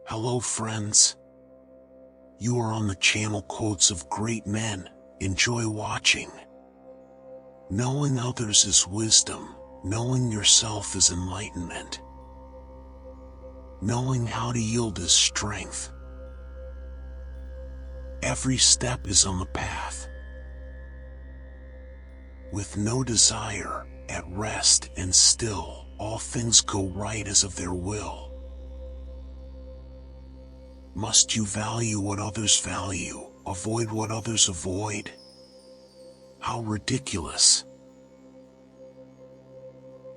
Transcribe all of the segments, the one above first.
Hello friends. You are on the channel Quotes of Great Men. Enjoy watching. Knowing others is wisdom. Knowing yourself is enlightenment. Knowing how to yield is strength. Every step is on the path. With no desire, at rest and still, all things go right as of their will. Must you value what others value, avoid what others avoid? How ridiculous.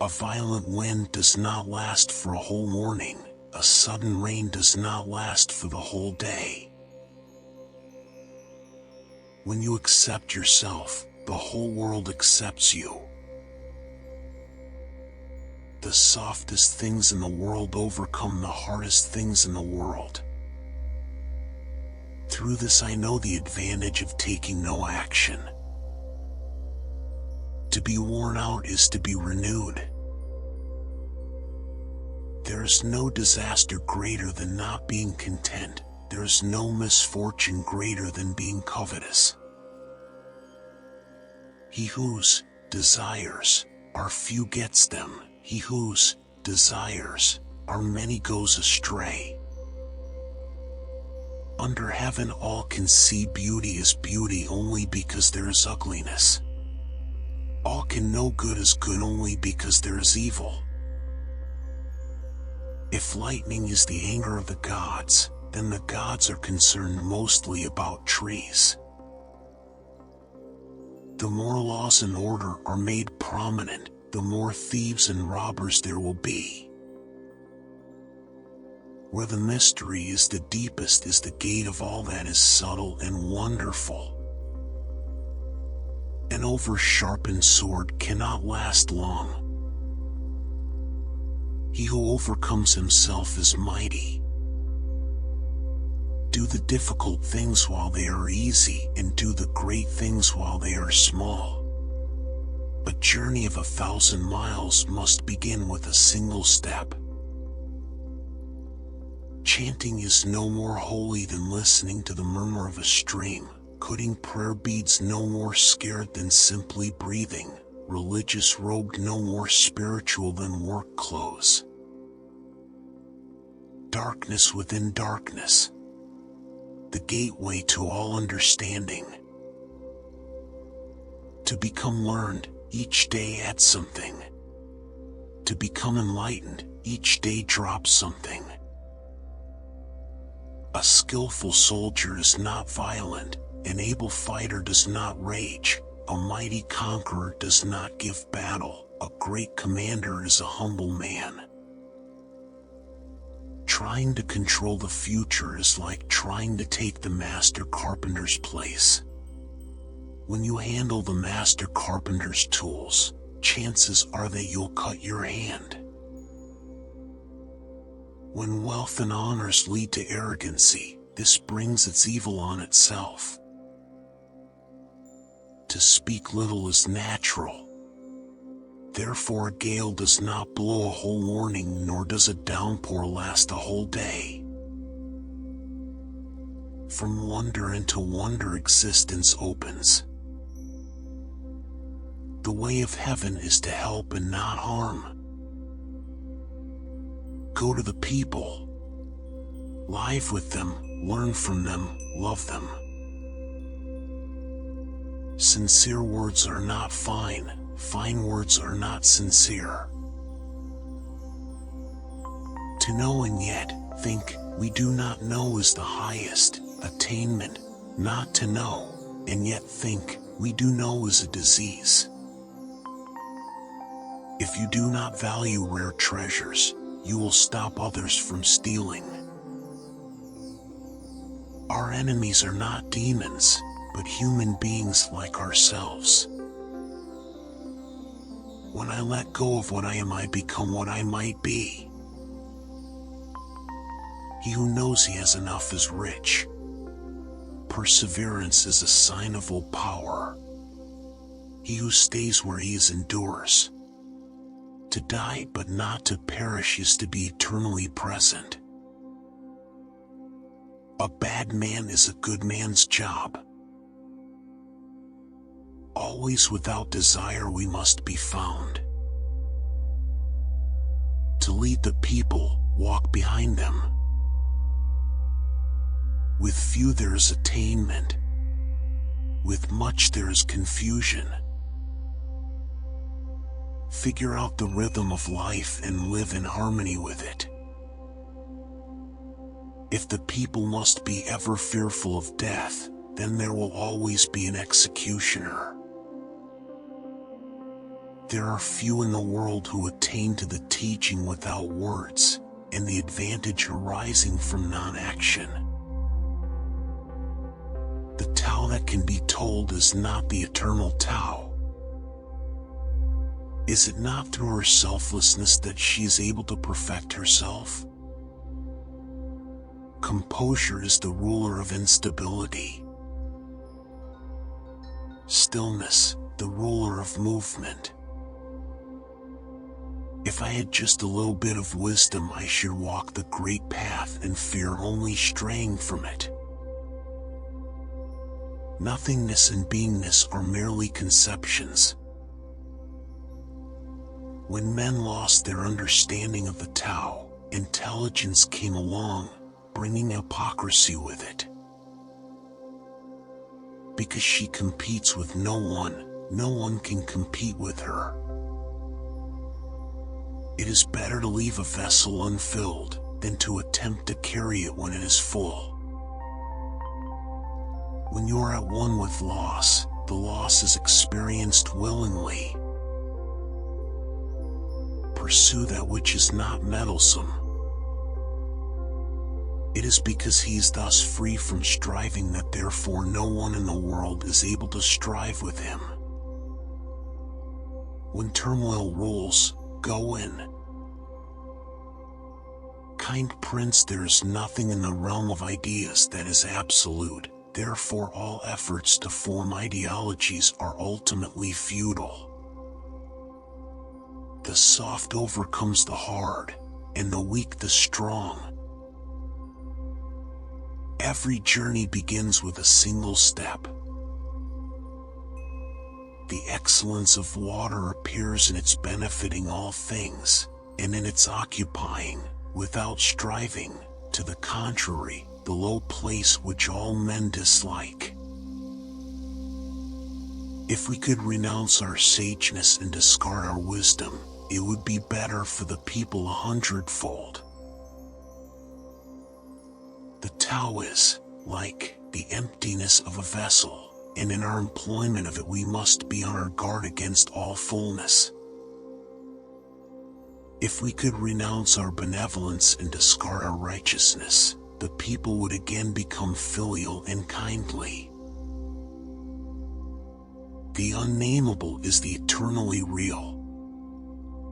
A violent wind does not last for a whole morning, a sudden rain does not last for the whole day. When you accept yourself, the whole world accepts you. The softest things in the world overcome the hardest things in the world. Through this I know the advantage of taking no action. To be worn out is to be renewed. There is no disaster greater than not being content. There is no misfortune greater than being covetous. He whose desires are few gets them. He whose desires are many goes astray. Under heaven all can see beauty as beauty only because there is ugliness. All can know good as good only because there is evil. If lightning is the anger of the gods, then the gods are concerned mostly about trees. The more laws and order are made prominent, the more thieves and robbers there will be. Where the mystery is the deepest is the gate of all that is subtle and wonderful. An over-sharpened sword cannot last long. He who overcomes himself is mighty. Do the difficult things while they are easy, and do the great things while they are small. A journey of 1,000 miles must begin with a single step. Chanting is no more holy than listening to the murmur of a stream, cutting prayer beads no more scared than simply breathing, religious robed no more spiritual than work clothes. Darkness within darkness. The gateway to all understanding. To become learned, each day add something. To become enlightened, each day drop something. A skillful soldier is not violent, an able fighter does not rage, a mighty conqueror does not give battle, a great commander is a humble man. Trying to control the future is like trying to take the master carpenter's place. When you handle the master carpenter's tools, chances are that you'll cut your hand. When wealth and honors lead to arrogancy, this brings its evil on itself. To speak little is natural. Therefore a gale does not blow a whole morning, nor does a downpour last a whole day. From wonder into wonder existence opens. The way of heaven is to help and not harm. Go to the people. Live with them, learn from them, love them. Sincere words are not fine, fine words are not sincere. To know and yet think we do not know is the highest attainment. Not to know and yet think we do know is a disease. If you do not value rare treasures, you will stop others from stealing. Our enemies are not demons, but human beings like ourselves. When I let go of what I am, I become what I might be. He who knows he has enough is rich. Perseverance is a sign of will power. He who stays where he is endures. To die but not to perish is to be eternally present. A bad man is a good man's job. Always without desire we must be found. To lead the people, walk behind them. With few there is attainment. With much there is confusion. Figure out the rhythm of life and live in harmony with it. If the people must be ever fearful of death, then there will always be an executioner. There are few in the world who attain to the teaching without words, and the advantage arising from non-action. The Tao that can be told is not the eternal Tao. Is it not through her selflessness that she is able to perfect herself? Composure is the ruler of instability. Stillness, the ruler of movement. If I had just a little bit of wisdom, I should walk the great path and fear only straying from it. Nothingness and beingness are merely conceptions. When men lost their understanding of the Tao, intelligence came along, bringing hypocrisy with it. Because she competes with no one can compete with her. It is better to leave a vessel unfilled than to attempt to carry it when it is full. When you are at one with loss, the loss is experienced willingly. Pursue that which is not meddlesome. It is because he is thus free from striving that therefore no one in the world is able to strive with him. When turmoil rules, go in. Kind Prince, there is nothing in the realm of ideas that is absolute, therefore all efforts to form ideologies are ultimately futile. The soft overcomes the hard, and the weak the strong. Every journey begins with a single step. The excellence of water appears in its benefiting all things, and in its occupying, without striving, to the contrary, the low place which all men dislike. If we could renounce our sageness and discard our wisdom, it would be better for the people 100-fold. The Tao is, like, the emptiness of a vessel, and in our employment of it we must be on our guard against all fullness. If we could renounce our benevolence and discard our righteousness, the people would again become filial and kindly. The unnameable is the eternally real.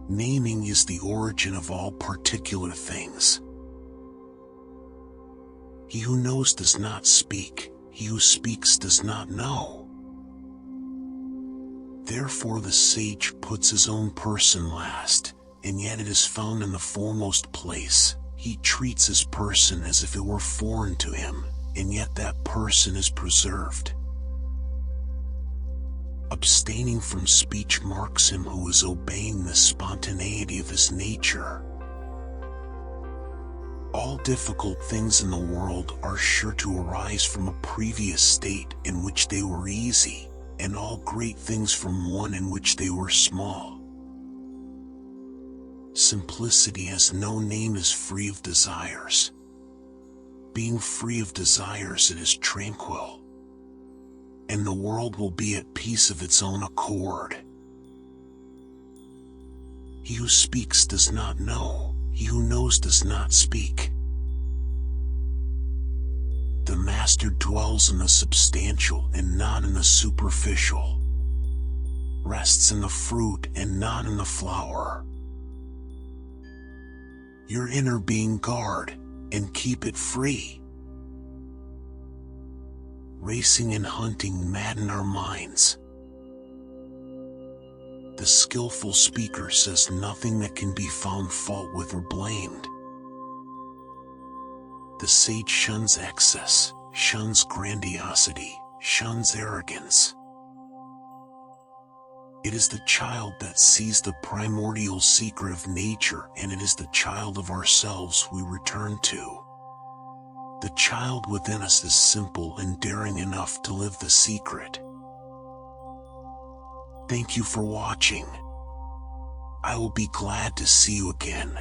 Naming is the origin of all particular things. He who knows does not speak, he who speaks does not know. Therefore the sage puts his own person last, and yet it is found in the foremost place. He treats his person as if it were foreign to him, and yet that person is preserved. Abstaining from speech marks him who is obeying the spontaneity of his nature. All difficult things in the world are sure to arise from a previous state in which they were easy, and all great things from one in which they were small. Simplicity has no name, is free of desires. Being free of desires, it is tranquil, and the world will be at peace of its own accord. He who speaks does not know, he who knows does not speak. The master dwells in the substantial and not in the superficial, rests in the fruit and not in the flower. Your inner being guard, and keep it free. Racing and hunting madden our minds. The skillful speaker says nothing that can be found fault with or blamed. The sage shuns excess, shuns grandiosity, shuns arrogance. It is the child that sees the primordial secret of nature, and it is the child of ourselves we return to. The child within us is simple and daring enough to live the secret. Thank you for watching. I will be glad to see you again.